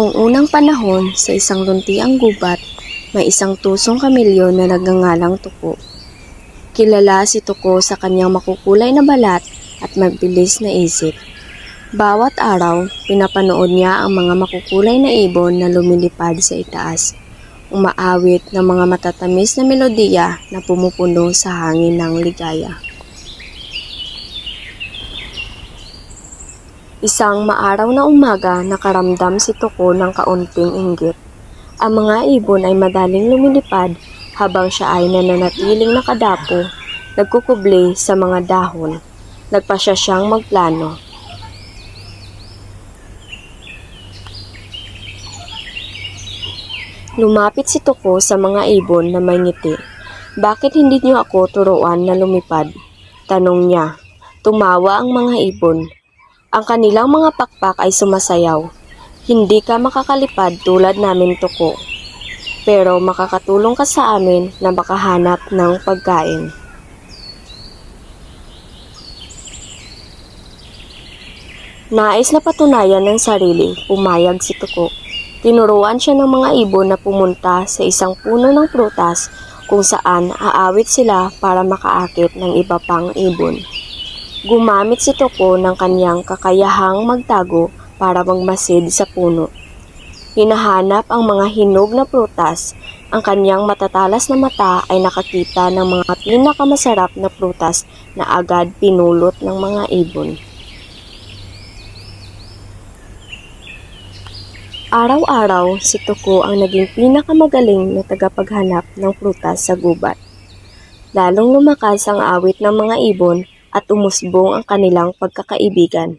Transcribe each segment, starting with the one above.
Noong unang panahon, sa isang luntiang gubat, may isang tusong kamilyo na nagngangalang Tuko. Kilala si Tuko sa kanyang makukulay na balat at mabilis na isip. Bawat araw, pinapanood niya ang mga makukulay na ibon na lumilipad sa itaas, umaawit ng mga matatamis na melodiya na pumupuno sa hangin ng ligaya. Isang maaraw na umaga, nakaramdam si Tuko ng kaunting inggit. Ang mga ibon ay madaling lumilipad habang siya ay nananatiling nakadapo, nagkukubli sa mga dahon. Nagpasya siyang magplano. Lumapit si Tuko sa mga ibon na may ngiti. "Bakit hindi niyo ako turuan na lumipad?" tanong niya. Tumawa ang mga ibon. Ang kanilang mga pakpak ay sumasayaw. "Hindi ka makakalipad tulad namin, Tuko. Pero makakatulong ka sa amin na makahanap ng pagkain." Nais na patunayan ng sarili, pumayag si Tuko. Tinuruan siya ng mga ibon na pumunta sa isang puno ng prutas kung saan aawit sila para makaakit ng iba pang ibon. Gumamit si Tuko ng kanyang kakayahang magtago para magmasid sa puno. Hinahanap ang mga hinog na prutas. Ang kanyang matatalas na mata ay nakakita ng mga pinakamasarap na prutas na agad pinulot ng mga ibon. Araw-araw, si Tuko ang naging pinakamagaling na tagapaghanap ng prutas sa gubat. Lalong lumakas ang awit ng mga ibon at umusbong ang kanilang pagkakaibigan.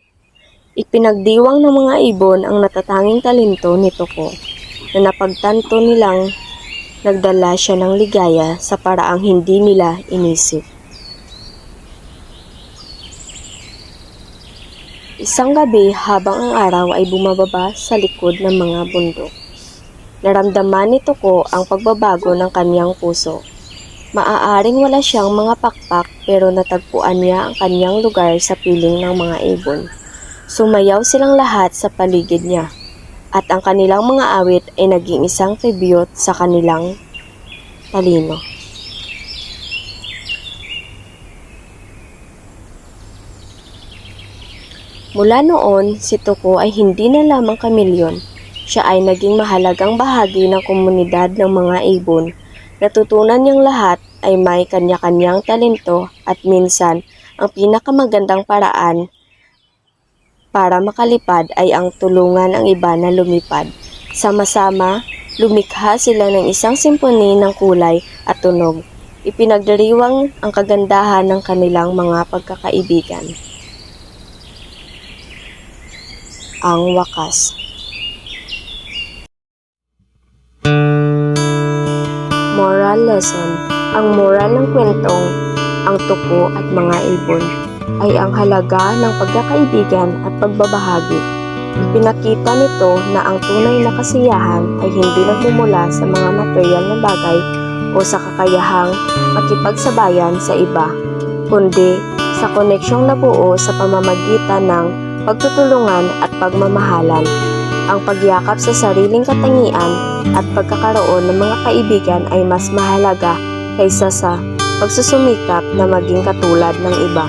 Ipinagdiwang ng mga ibon ang natatanging talento ni Tuko, na napagtanto nilang nagdala siya ng ligaya sa paraang hindi nila inisip. Isang gabi habang ang araw ay bumababa sa likod ng mga bundok, naramdaman ni Tuko ang pagbabago ng kanyang puso. Maaaring wala siyang mga pakpak pero natagpuan niya ang kanyang lugar sa piling ng mga ibon. Sumayaw silang lahat sa paligid niya, at ang kanilang mga awit ay naging isang tribute sa kanilang talino. Mula noon, si Tuko ay hindi na lamang kamilyon. Siya ay naging mahalagang bahagi ng komunidad ng mga ibon. Natutunan niyang lahat ay may kanya-kanyang talento at minsan ang pinakamagandang paraan para makalipad ay ang tulungan ang iba na lumipad. Sama-sama, lumikha sila ng isang simponi ng kulay at tunog. Ipinagdiriwang ang kagandahan ng kanilang mga pagkakaibigan. Ang wakas. Moral lesson. Ang moral ng kwentong Ang Tuko at Mga Ibon ay ang halaga ng pagkakaibigan at pagbabahagi. Ipinakita nito na ang tunay na kasiyahan ay hindi nagmumula sa mga material na bagay o sa kakayahang makipagsabayan sa iba, kundi sa koneksyong nabuo sa pamamagitan ng pagtutulungan at pagmamahalan. Ang pagyakap sa sariling katangian at pagkakaroon ng mga kaibigan ay mas mahalaga kaysa sa pagsusumikap na maging katulad ng iba.